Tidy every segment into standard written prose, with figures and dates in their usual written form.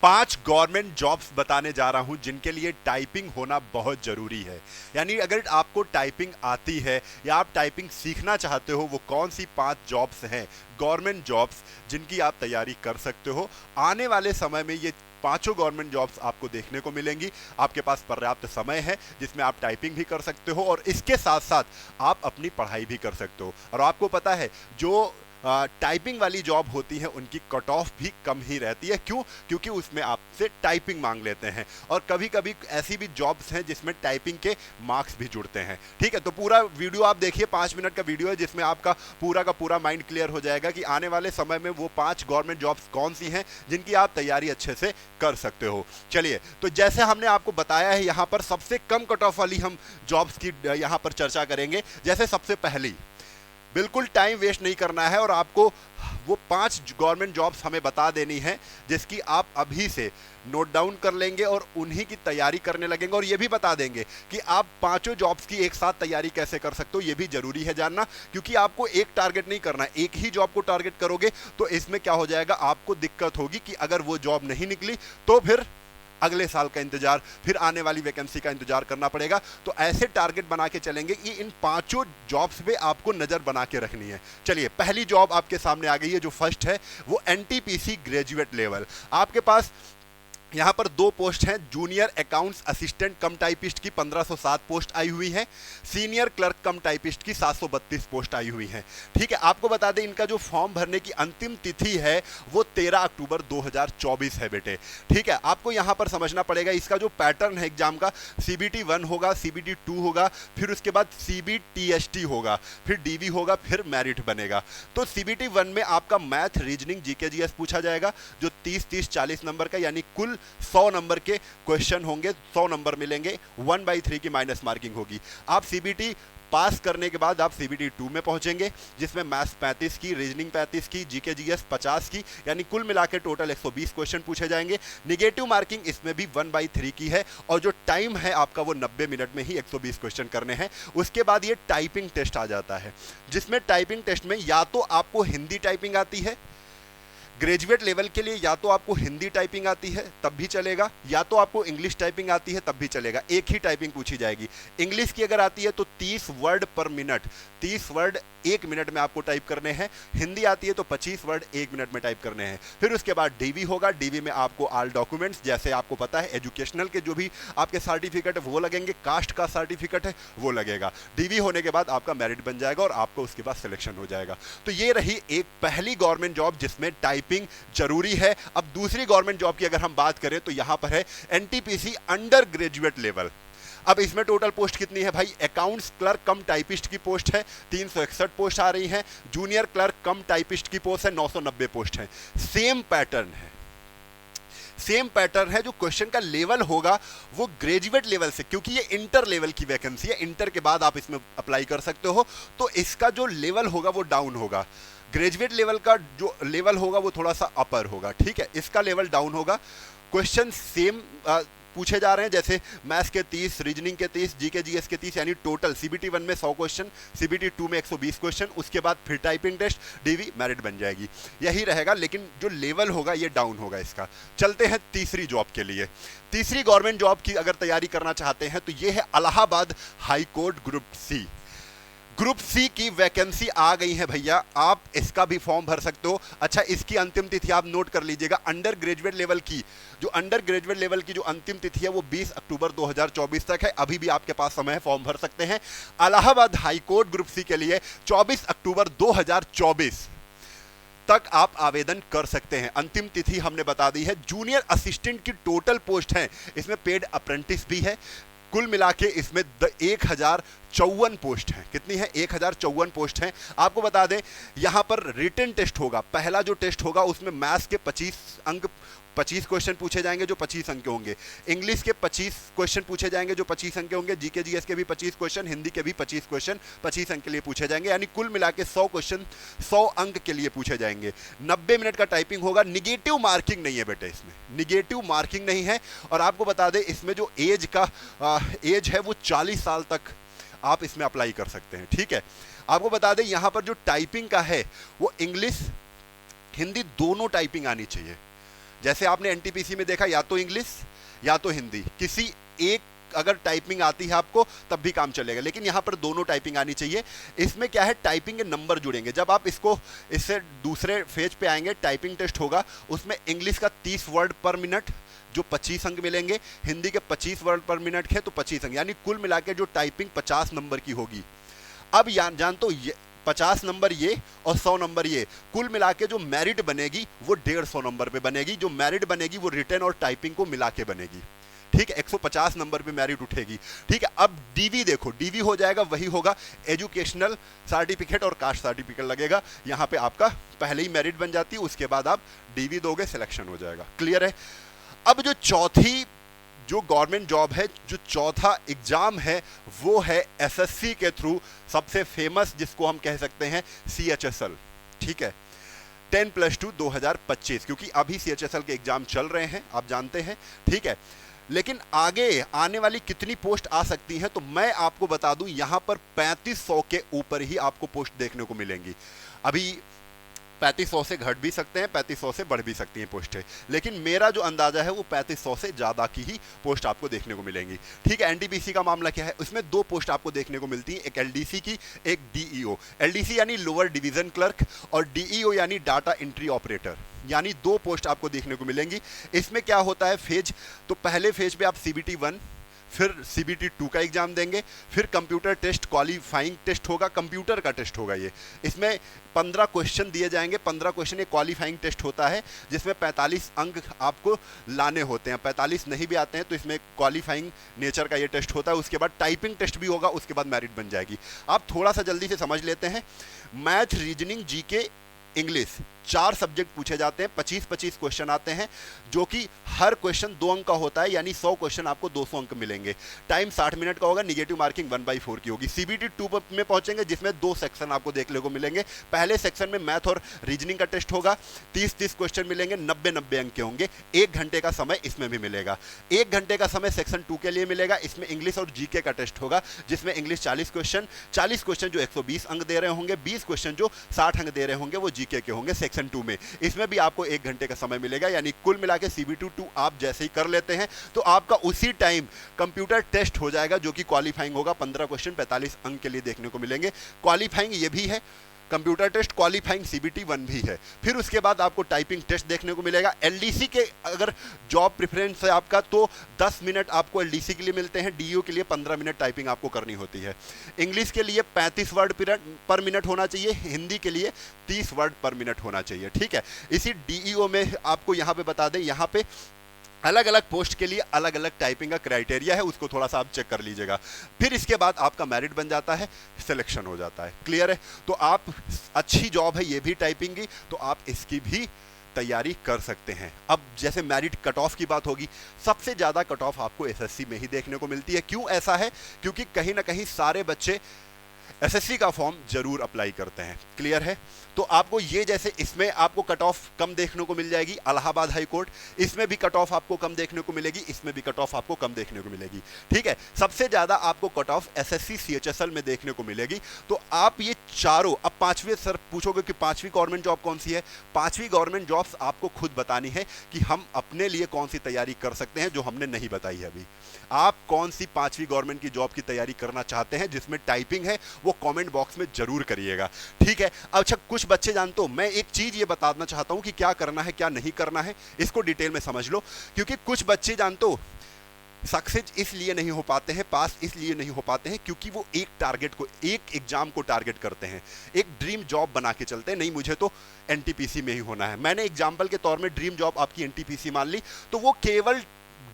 5 government jobs बताने जा रहा हूं जिनके लिए टाइपिंग होना बहुत जरूरी है। यानी अगर आपको टाइपिंग आती है या आप टाइपिंग सीखना चाहते हो, वो कौन सी 5 जॉब्स हैं गवर्नमेंट जॉब्स जिनकी आप तैयारी कर सकते हो। आने वाले समय में ये पांचों गवर्नमेंट जॉब्स आपको देखने को मिलेंगी। आपके पास पर्याप्त समय है जिसमें आप टाइपिंग भी कर सकते हो और इसके साथ साथ आप अपनी पढ़ाई भी कर सकते हो। और आपको पता है जो टाइपिंग वाली जॉब होती है उनकी कट ऑफ भी कम ही रहती है। क्यों? क्योंकि उसमें आपसे टाइपिंग मांग लेते हैं और कभी कभी ऐसी भी जॉब्स हैं जिसमें टाइपिंग के मार्क्स भी जुड़ते हैं। ठीक है, तो पूरा वीडियो आप देखिए, 5 मिनट का वीडियो है जिसमें आपका पूरा माइंड क्लियर हो जाएगा कि आने वाले समय में वो 5 गवर्नमेंट जॉब्स कौन सी हैं जिनकी आप तैयारी अच्छे से कर सकते हो। चलिए, तो जैसे हमने आपको बताया है, यहाँ पर सबसे कम कट ऑफ वाली हम जॉब्स की यहाँ पर चर्चा करेंगे। जैसे सबसे पहली, बिल्कुल टाइम वेस्ट नहीं करना है और आपको वो 5 गवर्नमेंट जॉब्स हमें बता देनी है जिसकी आप अभी से नोट डाउन कर लेंगे और उन्हीं की तैयारी करने लगेंगे। और ये भी बता देंगे कि आप पांचों जॉब्स की एक साथ तैयारी कैसे कर सकते हो। ये भी जरूरी है जानना, क्योंकि आपको एक टारगेट नहीं करना। एक ही जॉब को टारगेट करोगे तो इसमें क्या हो जाएगा, आपको दिक्कत होगी कि अगर वो जॉब नहीं निकली तो फिर अगले साल का इंतजार, फिर आने वाली वैकेंसी का इंतजार करना पड़ेगा। तो ऐसे टारगेट बना के चलेंगे कि इन पांचों जॉब्स पे आपको नजर बना के रखनी है। चलिए, पहली जॉब आपके सामने आ गई है। जो फर्स्ट है वो एनटीपीसी ग्रेजुएट लेवल। आपके पास यहां पर 2 पोस्ट हैं। जूनियर अकाउंट्स असिस्टेंट कम टाइपिस्ट की 1507 पोस्ट आई हुई है। सीनियर क्लर्क कम टाइपिस्ट की 732 पोस्ट आई हुई है। ठीक है, आपको बता दें इनका जो फॉर्म भरने की अंतिम तिथि है वो 13 अक्टूबर 2024 है बेटे। ठीक है, आपको यहां पर समझना पड़ेगा इसका जो पैटर्न है एग्जाम का, सीबीटी 1 होगा, सीबीटी 2 होगा, फिर उसके बाद सीबीटीएसटी होगा, फिर डीवी होगा, फिर मेरिट बनेगा। तो सीबीटी 1 में आपका मैथ, रीजनिंग, जीके जीएस पूछा जाएगा जो 30-30-40 नंबर का, यानी कुल 100 नंबर के क्वेश्चन होंगे, 100 नंबर मिलेंगे। 1/3 की माइनस मार्किंग होगी। आप सीबीटी पास करने के बाद आप सीबीटी 2 में पहुंचेंगे जिसमें मैथ्स 35 की, रीजनिंग 35 की, जीके जीएस 50 की, यानी कुल मिला के टोटल 120 क्वेश्चन पूछे जाएंगे। निगेटिव मार्किंग इसमें भी 1/3 की है और जो टाइम है आपका वो 90 मिनट में ही 120 क्वेश्चन करने हैं। उसके बाद ये टाइपिंग टेस्ट आ जाता है जिसमें टाइपिंग टेस्ट में या तो आपको हिंदी टाइपिंग आती है ग्रेजुएट लेवल के लिए, या तो आपको हिंदी टाइपिंग आती है तब भी चलेगा, या तो आपको इंग्लिश टाइपिंग आती है तब भी चलेगा। एक ही टाइपिंग पूछी जाएगी। इंग्लिश की अगर आती है तो 30 वर्ड पर मिनट, 30 वर्ड 1 मिनट में आपको टाइप करने हैं। हिंदी आती है तो 25 वर्ड 1 मिनट में टाइप करने हैं। फिर उसके बाद डीवी होगा। डीवी में आपको ऑल डॉक्यूमेंट्स, जैसे आपको पता है एजुकेशनल के जो भी आपके सर्टिफिकेट है वो लगेंगे, कास्ट का सर्टिफिकेट है वो लगेगा। डीवी होने के बाद आपका मेरिट बन जाएगा और आपको उसके बाद सिलेक्शन हो जाएगा। तो ये रही एक पहली गवर्नमेंट जॉब जिसमें टाइपिंग जरूरी है। अब दूसरी गवर्नमेंट जॉब की अगर हम बात करें तो यहां पर है एनटीपीसी अंडर ग्रेजुएट लेवल। अब इसमें टोटल पोस्ट कितनी है भाई? अकाउंट्स क्लर्क कम टाइपिस्ट की पोस्ट है 361 पोस्ट आ रही है। जूनियर क्लर्क कम टाइपिस्ट की पोस्ट है 990 पोस्ट है। सेम पैटर्न है, सेम पैटर्न है। जो क्वेश्चन का लेवल होगा वो ग्रेजुएट लेवल से, क्योंकि ये इंटर लेवल की वैकेंसी है, इंटर के बाद आप इसमें अप्लाई कर सकते हो, तो इसका जो लेवल होगा वो डाउन होगा। ग्रेजुएट लेवल का जो लेवल होगा वो थोड़ा सा अपर होगा। ठीक है, इसका लेवल डाउन होगा। क्वेश्चन सेम पूछे जा रहे हैं, जैसे मैथ्स के 30, रीजनिंग के 30, जीके जीएस के 30, यानी टोटल सीबीटी 1 में 100 क्वेश्चन, सीबीटी 2 में 120 क्वेश्चन, उसके बाद फिर टाइपिंग टेस्ट, डीवी, मेरिट बन जाएगी। यही रहेगा, लेकिन जो लेवल होगा ये डाउन होगा इसका। चलते हैं तीसरी जॉब के लिए। तीसरी गवर्नमेंट जॉब की अगर तैयारी करना चाहते हैं तो ये है Allahabad high court group C. Group C की वैकेंसी आ गई है भैया, आप इसका भी फॉर्म भर सकते हो। अच्छा, इसकी अंतिम तिथि आप नोट कर लीजिएगा। अंडर ग्रेजुएट लेवल की जो अंतिम तिथि है वो 20 अक्टूबर 2024 तक है। अभी भी आपके पास समय है, फॉर्म भर सकते हैं। Allahabad high court group C के लिए 24 अक्टूबर 2024 तक आप आवेदन कर सकते हैं। अंतिम तिथि हमने बता दी है। जूनियर असिस्टेंट की टोटल पोस्ट है, इसमें पेड अप्रेंटिस भी है। कुल मिला के इसमें 1054 पोस्ट हैं। कितनी है? 1054 पोस्ट हैं। आपको बता दें यहां पर रिटन टेस्ट होगा। पहला जो टेस्ट होगा उसमें मैथ्स के 25 क्वेश्चन पूछे जाएंगे जो 25 अंक के होंगे। इंग्लिश के 25 क्वेश्चन पूछे जाएंगे जो 25 अंक के होंगे। जीके जीएस के भी 25 क्वेश्चन, हिंदी के भी 25 क्वेश्चन 25 अंक के लिए पूछे जाएंगे। यानी कुल मिला के 100 क्वेश्चन 100 अंक के लिए पूछे जाएंगे। 90 मिनट का टाइपिंग होगा। निगेटिव मार्किंग नहीं है बेटे, इसमें निगेटिव मार्किंग नहीं है। और आपको बता दें इसमें जो एज है वो 40 साल तक आप इसमें अप्लाई कर सकते हैं। ठीक है, आपको बता दें यहां पर जो टाइपिंग का है वो इंग्लिश हिंदी दोनों टाइपिंग आनी चाहिए। जैसे आपने एनटीपीसी में देखा, या तो इंग्लिश या तो हिंदी, किसी एक अगर टाइपिंग आती है आपको तब भी काम चलेगा, लेकिन यहां पर दोनों टाइपिंग आनी चाहिए। इसमें क्या है, टाइपिंग के नंबर जुड़ेंगे। जब आप इससे दूसरे फेज पे आएंगे, टाइपिंग टेस्ट होगा, उसमें इंग्लिश का 30 वर्ड पर मिनट जो 25 अंक मिलेंगे, हिंदी के 25 वर्ड पर मिनट है तो 25 अंक, यानी कुल मिला के जो टाइपिंग 50 नंबर की होगी। अब जान तो 50 नंबर ये और 100 नंबर ये, कुल मिला के जो मेरिट बनेगी वो 150 नंबर पे बनेगी। जो मेरिट बनेगी वो रिटन और टाइपिंग को मिला के बनेगी, ठीक है। 150 नंबर पे मेरिट उठेगी, ठीक है। अब डीवी देखो, डीवी हो जाएगा, वही होगा एजुकेशनल सर्टिफिकेट और कास्ट सर्टिफिकेट लगेगा। यहां पे आपका पहले ही मेरिट बन जाती है, उसके बाद आप डीवी दोगे, सिलेक्शन हो जाएगा। क्लियर है। अब जो चौथी जो गवर्नमेंट जॉब है, जो चौथा एग्जाम है, वो है एसएससी के थ्रू सबसे फेमस, जिसको हम कह सकते हैं सीएचएसएल, ठीक है। 10+2 2025, क्योंकि अभी सीएचएसएल के एग्जाम चल रहे हैं, आप जानते हैं, ठीक है। लेकिन आगे आने वाली कितनी पोस्ट आ सकती हैं, तो मैं आपको बता दूं, यहां पर 3500 के ऊपर ही आपको पोस्ट देखने को मिलेंगी। अभी 3500 से घट भी सकते हैं, 3500 से बढ़ भी सकती हैं पोस्टें, लेकिन मेरा जो अंदाजा है वो 3500 से ज़्यादा की ही पोस्ट आपको देखने को मिलेंगी, ठीक है। एनटीपीसी का मामला क्या है, उसमें 2 पोस्ट आपको देखने को मिलती हैं, एक एलडीसी की, एक डीईओ। एलडीसी यानी लोअर डिवीजन क्लर्क और डीईओ यानी डाटा एंट्री ऑपरेटर, यानी 2 पोस्ट आपको देखने को मिलेंगी। इसमें क्या होता है फेज, तो पहले फेज पे आप CBT 1 फिर CBT 2 का एग्जाम देंगे, फिर कंप्यूटर टेस्ट क्वालिफाइंग टेस्ट होगा, कंप्यूटर का टेस्ट होगा ये। इसमें 15 क्वेश्चन दिए जाएंगे, 15 क्वेश्चन एक क्वालिफाइंग टेस्ट होता है, जिसमें 45 अंक आपको लाने होते हैं। 45 नहीं भी आते हैं तो इसमें क्वालिफाइंग नेचर का ये टेस्ट होता है। उसके बाद टाइपिंग टेस्ट भी होगा, उसके बाद मेरिट बन जाएगी। आप थोड़ा सा जल्दी से समझ लेते हैं। Math, reasoning, GK, English, 4 subject पूछे जाते हैं, 25-25 क्वेश्चन आते हैं, जो कि हर क्वेश्चन 2 अंक का होता है, यानी 100 क्वेश्चन आपको 200 अंक मिलेंगे। टाइम 60 मिनट का होगा, निगेटिव मार्किंग 1/4 की होगी। CBT 2 में पहुंचेंगे, जिसमें 2 सेक्शन आपको देखने को मिलेंगे। पहले सेक्शन में मैथ और रीजनिंग का टेस्ट होगा, 30-30 क्वेश्चन मिलेंगे, 90-90 अंक के होंगे। 1 घंटे का समय इसमें भी मिलेगा। 1 घंटे का समय सेक्शन 2 के लिए मिलेगा। इसमें इंग्लिश और जीके का टेस्ट होगा, जिसमें इंग्लिश 40 क्वेश्चन जो 120 अंक दे रहे होंगे, 20 क्वेश्चन जो 60 अंक दे रहे होंगे वो जीके के होंगे सेक्शन 2 में। इसमें भी आपको 1 घंटे का समय मिलेगा, यानी कुल मिला के CBT 2 आप जैसे ही कर लेते हैं तो आपका उसी टाइम कंप्यूटर टेस्ट हो जाएगा, जो कि क्वालिफाइंग होगा। 15 क्वेश्चन 45 अंक के लिए देखने को मिलेंगे। क्वालिफाइंग ये भी है, कंप्यूटर टेस्ट क्वालिफाइंग CBT 1 भी है। फिर उसके बाद आपको टाइपिंग टेस्ट देखने को मिलेगा। एलडीसी के अगर जॉब प्रेफरेंस है आपका तो 10 मिनट आपको एलडीसी के लिए मिलते हैं, डीईओ के लिए 15 मिनट टाइपिंग आपको करनी होती है। इंग्लिश के लिए 35 वर्ड पर मिनट होना चाहिए, हिंदी के लिए 30 वर्ड पर मिनट होना चाहिए, ठीक है। इसी डीईओ में आपको यहाँ पे बता दें, यहाँ पे अलग अलग पोस्ट के लिए अलग अलग टाइपिंग का क्राइटेरिया है, उसको थोड़ा सा आप चेक कर लीजिएगा। फिर इसके बाद आपका मेरिट बन जाता है, सिलेक्शन हो जाता है। क्लियर है। तो आप अच्छी जॉब है ये भी टाइपिंग की, तो आप इसकी भी तैयारी कर सकते हैं। अब जैसे मेरिट कट ऑफ की बात होगी, सबसे ज़्यादा कट ऑफ आपको एसएससी में ही देखने को मिलती है। क्यों ऐसा है, क्योंकि कहीं ना कहीं सारे बच्चे एसएससी का फॉर्म जरूर अप्लाई करते हैं। क्लियर है। तो आपको ये जैसे इसमें आपको कट ऑफ कम देखने को मिल जाएगी, इलाहाबाद हाई कोर्ट, इसमें भी कट ऑफ आपको कम देखने को मिलेगी, इसमें भी कट ऑफ आपको कम देखने को मिलेगी, ठीक है। सबसे ज़्यादा आपको कट ऑफ एसएससी सीएचएसएल में देखने को मिलेगी। तो आप ये चारों, अब 5वीं सर पूछोगे कि 5वीं गवर्नमेंट जॉब कौन सी है, 5वीं गवर्नमेंट जॉब्स आपको खुद बतानी है कि हम अपने लिए कौन सी तैयारी कर सकते हैं, जो हमने नहीं बताई है अभी। आप कौन सी 5वीं गवर्नमेंट की जॉब की तैयारी करना चाहते हैं जिसमें टाइपिंग है, वो कमेंट बॉक्स में जरूर करिएगा, ठीक है। अच्छा, कुछ बच्चे जानते हो, मैं एक चीज ये बताना चाहता हूं कि क्या करना है क्या नहीं करना है, इसको डिटेल में समझ लो। क्योंकि कुछ बच्चे जानते हो सक्सेस इसलिए नहीं हो पाते हैं, पास इसलिए नहीं हो पाते हैं, क्योंकि वो एक टारगेट को, एक एग्जाम को टारगेट करते हैं, एक ड्रीम जॉब बना के चलते हैं। नहीं, मुझे तो एनटीपीसी में ही होना है। मैंने एग्जाम्पल के तौर में ड्रीम जॉब आपकी एनटीपीसी मान ली, तो वो केवल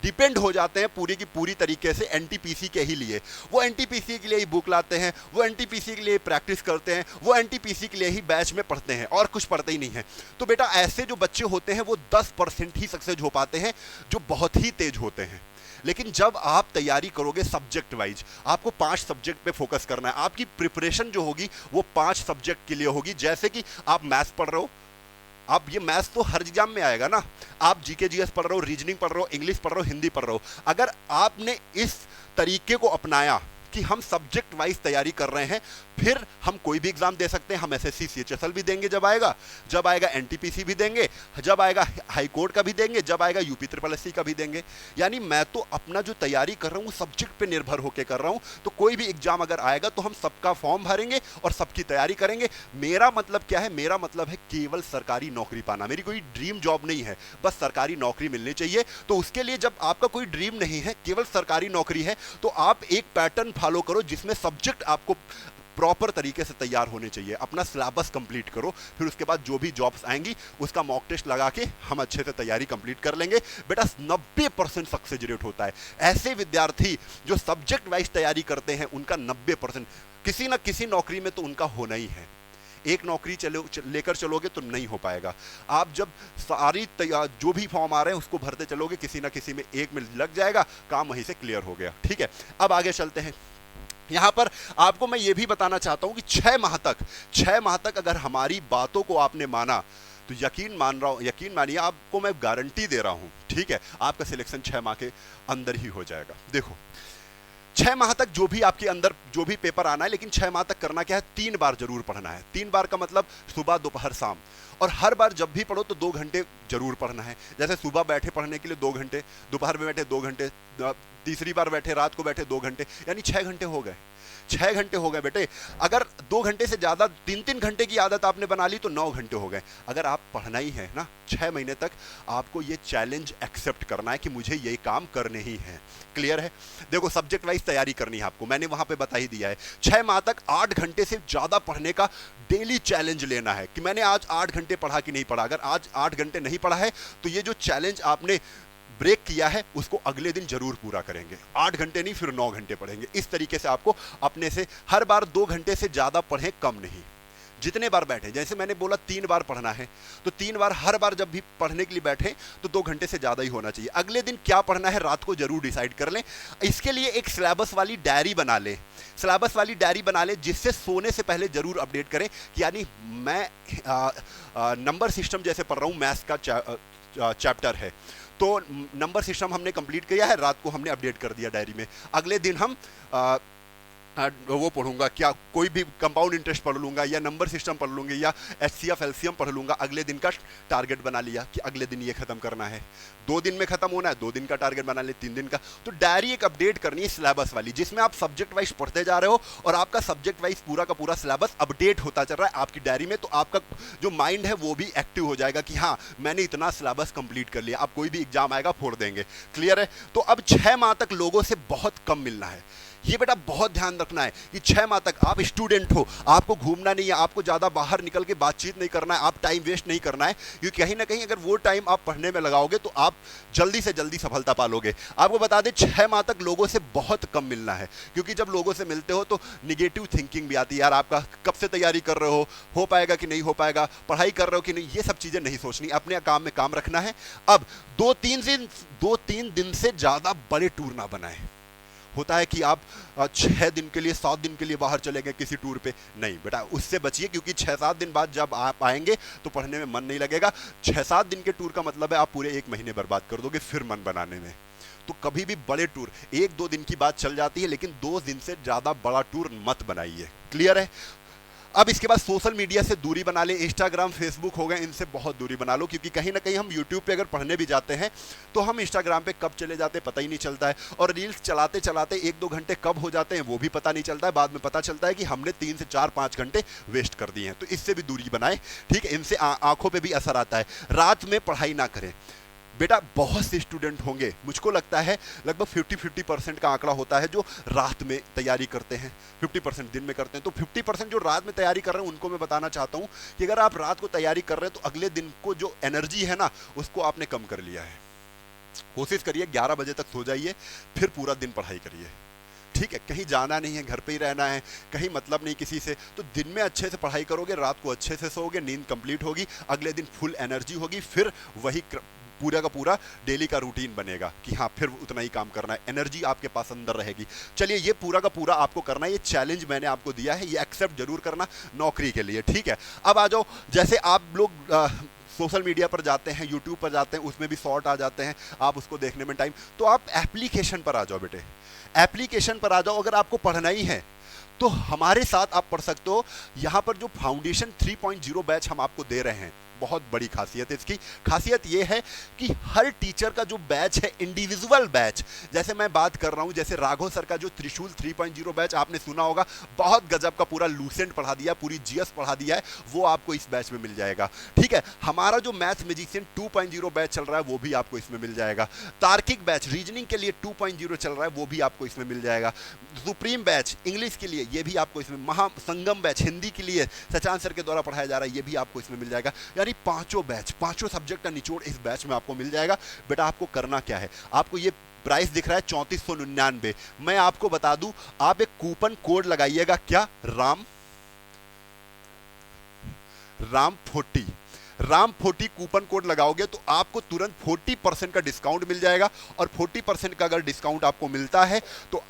डिपेंड हो जाते हैं पूरी की पूरी तरीके से एनटीपीसी के ही लिए। वो एनटीपीसी के लिए ही बुक लाते हैं, वो एनटीपीसी के लिए प्रैक्टिस करते हैं, वो एनटीपीसी के लिए ही बैच में पढ़ते हैं, और कुछ पढ़ते ही नहीं है। तो बेटा, ऐसे जो बच्चे होते हैं वो 10% ही सक्सेस हो पाते हैं, जो बहुत ही तेज होते हैं। लेकिन जब आप तैयारी करोगे सब्जेक्ट वाइज, आपको 5 सब्जेक्ट पे फोकस करना है। आपकी प्रिपरेशन जो होगी वो 5 सब्जेक्ट के लिए होगी। जैसे कि आप मैथ्स पढ़ रहे हो, आप ये मैथ्स तो हर एग्जाम में आएगा ना, आप जीके जीएस पढ़ रहे हो, रीजनिंग पढ़ रहे हो, इंग्लिश पढ़ रहे हो, हिंदी पढ़ रहे हो। अगर आपने इस तरीके को अपनाया कि हम सब्जेक्ट वाइज तैयारी कर रहे हैं, फिर हम कोई भी एग्जाम दे सकते हैं। हम एसएससी सीएचएसएल भी देंगे जब आएगा एनटीपीसी भी देंगे, जब आएगा हाई कोर्ट का भी देंगे, जब आएगा यूपी ट्रिपल एससी का भी देंगे। यानी मैं तो अपना जो तैयारी कर रहा हूँ सब्जेक्ट पे निर्भर होकर कर रहा हूँ। तो कोई भी एग्जाम अगर आएगा तो हम सबका फॉर्म भरेंगे और सबकी तैयारी करेंगे। मेरा मतलब क्या है? मेरा मतलब है केवल सरकारी नौकरी पाना। मेरी कोई ड्रीम जॉब नहीं है, बस सरकारी नौकरी मिलनी चाहिए। तो उसके लिए जब आपका कोई ड्रीम नहीं है, केवल सरकारी नौकरी है, तो आप एक पैटर्न फॉलो करो जिसमें सब्जेक्ट आपको प्रॉपर तरीके से तैयार होने चाहिए। अपना सिलेबस कंप्लीट करो, फिर उसके बाद जो भी जॉब्स आएंगी उसका मॉक टेस्ट लगा के हम अच्छे से तैयारी कंप्लीट कर लेंगे। बेटा 90% सक्सेस रेट होता है। ऐसे विद्यार्थी जो सब्जेक्ट वाइज तैयारी करते हैं उनका 90% किसी ना किसी नौकरी में तो उनका होना ही है। एक नौकरी लेकर चलोगे तो नहीं हो पाएगा। आप जब सारी जो भी फॉर्म आ रहे हैं उसको भरते चलोगे, किसी ना किसी में एक में लग जाएगा, काम वहीं से क्लियर हो गया। ठीक है, अब आगे चलते हैं। यहां पर आपको मैं ये भी बताना चाहता हूं कि 6 माह तक अगर हमारी बातों को आपने माना तो यकीन मानिए, आपको मैं गारंटी दे रहा हूं, ठीक है, आपका सिलेक्शन 6 माह के अंदर ही हो जाएगा। देखो 6 माह तक जो भी आपके अंदर जो भी पेपर आना है, लेकिन 6 माह तक करना क्या है? 3 बार जरूर पढ़ना है। 3 बार का मतलब सुबह, दोपहर, शाम। और हर बार जब भी पढ़ो तो 2 घंटे जरूर पढ़ना है। जैसे सुबह बैठे पढ़ने के लिए 2 घंटे, दोपहर में बैठे 2 घंटे, तीसरी बार बैठे रात को बैठे 2 घंटे, यानी 6 घंटे हो गए। 6 घंटे हो गए बेटे। अगर 2 घंटे से ज्यादा 3-3 घंटे की आदत आपने बना ली तो 9 घंटे हो गए। अगर आप पढ़ना ही है ना 6 महीने तक, आपको ये चैलेंज एक्सेप्ट करना है कि मुझे ये काम करने ही है। क्लियर है? देखो सब्जेक्ट वाइज तैयारी करनी है आपको, मैंने वहां पे बता ही दिया है। 6 माह तक 8 घंटे से ज्यादा पढ़ने का डेली चैलेंज लेना है कि मैंने आज 8 घंटे पढ़ा कि नहीं पढ़ा। अगर आज 8 घंटे नहीं पढ़ा है तो ये जो चैलेंज आपने ब्रेक किया है उसको अगले दिन जरूर पूरा करेंगे। 8 घंटे नहीं, फिर 9 घंटे पढ़ेंगे। इस तरीके से आपको अपने से हर बार 2 घंटे से ज्यादा पढ़ें, कम नहीं। जितने बार बैठे, जैसे मैंने बोला 3 बार पढ़ना है तो 3 बार, हर बार जब भी पढ़ने के लिए बैठे तो 2 घंटे से ज्यादा ही होना चाहिए। अगले दिन क्या पढ़ना है रात को जरूर डिसाइड कर लें। इसके लिए एक सिलेबस वाली डायरी बना लें, जिससे सोने से पहले जरूर अपडेट करें कि यानी मैं नंबर सिस्टम जैसे पढ़ रहा हूं, मैथ्स का चैप्टर है तो नंबर सिस्टम हमने कंप्लीट किया है, रात को हमने अपडेट कर दिया डायरी में। अगले दिन हम वो पढ़ूंगा, क्या कोई भी कंपाउंड इंटरेस्ट पढ़ लूंगा या नंबर सिस्टम पढ़ लूंगा या एचसीएफ एलसीएम पढ़ लूंगा। अगले दिन का टारगेट बना लिया कि अगले दिन ये खत्म करना है, 2 दिन में खत्म होना है, 2 दिन का टारगेट बना ले, 3 दिन का। तो डायरी एक अपडेट करनी है सिलेबस वाली, जिसमें आप सब्जेक्ट वाइज पढ़ते जा रहे हो और आपका सब्जेक्ट वाइज पूरा का पूरा सिलेबस अपडेट होता चल रहा है आपकी डायरी में। तो आपका जो माइंड है वो भी एक्टिव हो जाएगा कि हाँ मैंने इतना सिलेबस कंप्लीट कर लिया, अब कोई भी एग्जाम आएगा फोड़ देंगे। क्लियर है? तो अब 6 माह तक लोगों से बहुत कम मिलना है। ये बेटा बहुत ध्यान रखना है कि 6 माह तक आप स्टूडेंट हो, आपको घूमना नहीं है, आपको ज़्यादा बाहर निकल के बातचीत नहीं करना है, आप टाइम वेस्ट नहीं करना है। क्योंकि कहीं ना कहीं अगर वो टाइम आप पढ़ने में लगाओगे तो आप जल्दी से जल्दी सफलता पालोगे। आपको बता दें 6 माह तक लोगों से बहुत कम मिलना है, क्योंकि जब लोगों से मिलते हो तो निगेटिव थिंकिंग भी आती है। यार आपका कब से तैयारी कर रहे हो पाएगा कि नहीं हो पाएगा, पढ़ाई कर रहे हो कि नहीं, ये सब चीज़ें नहीं सोचनी, अपने काम में काम रखना है। अब 2-3 दिन से ज़्यादा बड़े टूर ना बनाए। होता है कि आप 6 दिन के लिए 7 दिन के लिए बाहर चले गए किसी टूर पे, नहीं बेटा उससे बचिए, क्योंकि 6-7 दिन बाद जब आप आएंगे तो पढ़ने में मन नहीं लगेगा। 6-7 दिन के टूर का मतलब है आप पूरे 1 महीने बर्बाद कर दोगे फिर मन बनाने में। तो कभी भी बड़े टूर, 1-2 दिन की बात चल जाती है, लेकिन 2 दिन से ज़्यादा बड़ा टूर मत बनाइए। क्लियर है? अब इसके बाद सोशल मीडिया से दूरी बना ले, इंस्टाग्राम फेसबुक हो गए, इनसे बहुत दूरी बना लो, क्योंकि कहीं ना कहीं हम यूट्यूब पे अगर पढ़ने भी जाते हैं तो हम इंस्टाग्राम पे कब चले जाते हैं पता ही नहीं चलता है, और रील्स चलाते चलाते 1-2 घंटे कब हो जाते हैं वो भी पता नहीं चलता है। बाद में पता चलता है कि हमने 3 से 4-5 घंटे वेस्ट कर दिए हैं। तो इससे भी दूरी बनाए, ठीक है? इनसे आंखों पर भी असर आता है। रात में पढ़ाई ना करें बेटा। बहुत से स्टूडेंट होंगे, मुझको लगता है लगभग 50% का आंकड़ा होता है जो रात में तैयारी करते हैं, 50% दिन में करते हैं। तो 50% जो रात में तैयारी कर रहे हैं उनको मैं बताना चाहता हूं कि अगर आप रात को तैयारी कर रहे हैं तो अगले दिन को जो एनर्जी है ना उसको आपने कम कर लिया है। कोशिश करिए 11 बजे तक सो जाइए, फिर पूरा दिन पढ़ाई करिए। ठीक है? कहीं जाना नहीं है, घर पे ही रहना है, कहीं मतलब नहीं किसी से। तो दिन में अच्छे से पढ़ाई करोगे, रात को अच्छे से सोओगे, नींद कंप्लीट होगी, अगले दिन फुल एनर्जी होगी, फिर वही पूरा का पूरा डेली का रूटीन बनेगा कि हाँ फिर उतना ही काम करना है, एनर्जी आपके पास अंदर रहेगी। चलिए ये पूरा का पूरा आपको करना है, ये चैलेंज मैंने आपको दिया है, ये एक्सेप्ट जरूर करना नौकरी के लिए। ठीक है? अब आ जाओ, जैसे आप लोग सोशल मीडिया पर जाते हैं, यूट्यूब पर जाते हैं, उसमें भी शॉर्ट आ जाते हैं, आप उसको देखने में टाइम, तो आप एप्लीकेशन पर आ जाओ बेटे, एप्लीकेशन पर आ जाओ। अगर आपको पढ़ना ही है तो हमारे साथ आप पढ़ सकते हो। यहां पर जो फाउंडेशन 3.0 बैच हम आपको दे रहे हैं, बहुत बड़ी खासियत है इसकी। खासियत यह है कि हर टीचर का जो बैच है इंडिविजुअल बैच, जैसे मैं बात कर रहा हूं, जैसे राघव सर का जो त्रिशूल 3.0 बैच आपने सुना होगा, बहुत गजब का, पूरा लूसेंट पढ़ा दिया, पूरी जीएस पढ़ा दिया है, वो आपको इस बैच में मिल जाएगा। ठीक है, हमारा जो मैथ मैजिशियन 2.0 बैच चल रहा है वो भी आपको इसमें मिल जाएगा। तार्किक बैच रीजनिंग के लिए 2.0 चल रहा है, वो भी आपको इसमें मिल जाएगा। सुप्रीम बैच इंग्लिश के लिए, ये भी आपको इसमें, महासंगम बैच हिंदी के लिए सचान सर के द्वारा पढ़ाया जा रहा है, ये भी आपको इसमें मिल जाएगा। यानी पांचों बैच, पांचों सब्जेक्ट का निचोड़ इस बैच में आपको मिल जाएगा। बेटा आपको करना क्या है, आपको ये प्राइस दिख रहा है 3499। मैं आपको बता दूं, आप एक कूपन कोड लगाइएगा, क्या, राम 40 कूपन कोड लगाओगे तो आपको तुरंत 40% का डिस्काउंट मिल जाएगा। और 40% का अगर डिस्काउंट आपको मिलता है तो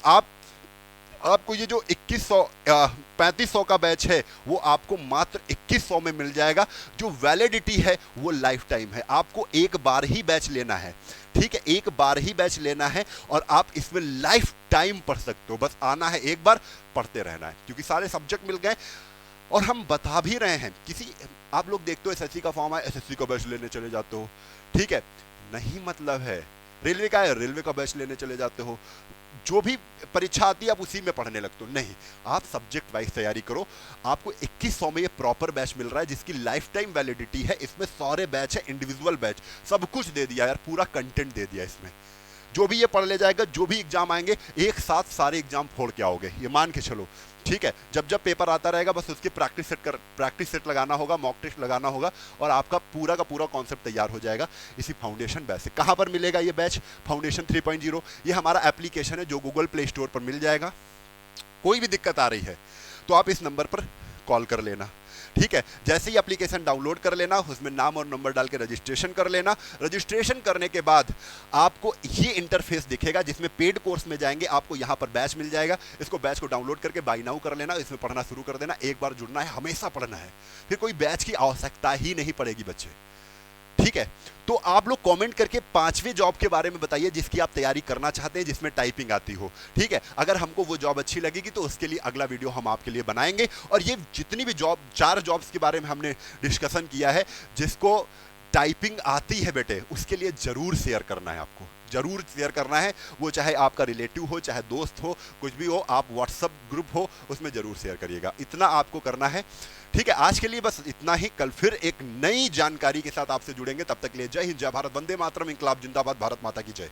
आपको ये जो 3500 का बैच है वो आपको मात्र 2100 में मिल जाएगा। जो वैलिडिटी है वो लाइफ टाइम है, आपको एक बार ही बैच लेना है। ठीक है, एक बार ही बैच लेना है और आप इसमें लाइफ टाइम पढ़ सकते हो। बस आना है एक बार, पढ़ते रहना है, क्योंकि सारे सब्जेक्ट मिल गए और हम बता भी रहे हैं। आप लोग देखते हो एसएससी का फॉर्म है, एसएससी का बैच लेने चले जाते हो, ठीक है, नहीं मतलब है। रेलवे का है, रेलवे का बैच लेने चले जाते हो, जो भी परीक्षा आती है आप उसी में पढ़ने लगते हो। नहीं, आप सब्जेक्ट वाइज तैयारी करो। आपको 2100 में ये प्रॉपर बैच मिल रहा है जिसकी लाइफ टाइम वैलिडिटी है। इसमें सारे बैच है, इंडिविजुअल बैच, सब कुछ दे दिया यार, पूरा कंटेंट दे दिया इसमें। जो भी ये पढ़ ले जाएगा, जो भी एग्जाम आएंगे, एक साथ सारे एग्जाम फोड़ के आओगे, ये मान के चलो। ठीक है, जब जब पेपर आता रहेगा बस उसकी प्रैक्टिस सेट लगाना होगा, मॉक टेस्ट लगाना होगा और आपका पूरा का पूरा कॉन्सेप्ट तैयार हो जाएगा इसी फाउंडेशन बैच से। कहां पर मिलेगा ये बैच, फाउंडेशन 3.0? ये हमारा एप्लीकेशन है जो गूगल प्ले स्टोर पर मिल जाएगा। कोई भी दिक्कत आ रही है तो आप इस नंबर पर कॉल कर लेना। ठीक है, जैसे ही एप्लीकेशन डाउनलोड कर लेना, उसमें नाम और नंबर डाल के रजिस्ट्रेशन कर लेना। रजिस्ट्रेशन करने के बाद आपको ये इंटरफेस दिखेगा जिसमें पेड कोर्स में जाएंगे, आपको यहाँ पर बैच मिल जाएगा। इसको बैच को डाउनलोड करके बाय नाउ कर लेना, इसमें पढ़ना शुरू कर देना। एक बार जुड़ना है, हमेशा पढ़ना है, फिर कोई बैच की आवश्यकता ही नहीं पड़ेगी बच्चे। ठीक है, तो आप लोग कमेंट करके 5वें जॉब के बारे में बताइए जिसकी आप तैयारी करना चाहते हैं, जिसमें टाइपिंग आती हो। ठीक है, अगर हमको वो जॉब अच्छी लगेगी तो उसके लिए अगला वीडियो हम आपके लिए बनाएंगे। और ये जितनी भी जॉब, 4 जॉब्स के बारे में हमने डिस्कशन किया है, जिसको टाइपिंग आती है बेटे, उसके लिए जरूर शेयर करना है, आपको जरूर शेयर करना है। वो चाहे आपका रिलेटिव हो, चाहे दोस्त हो, कुछ भी हो, आप व्हाट्सएप ग्रुप हो उसमें जरूर शेयर करिएगा। इतना आपको करना है। ठीक है, आज के लिए बस इतना ही। कल फिर एक नई जानकारी के साथ आपसे जुड़ेंगे। तब तक के लिए जय हिंद, जय भारत, वंदे मातरम, इंकलाब जिंदाबाद, भारत माता की जय।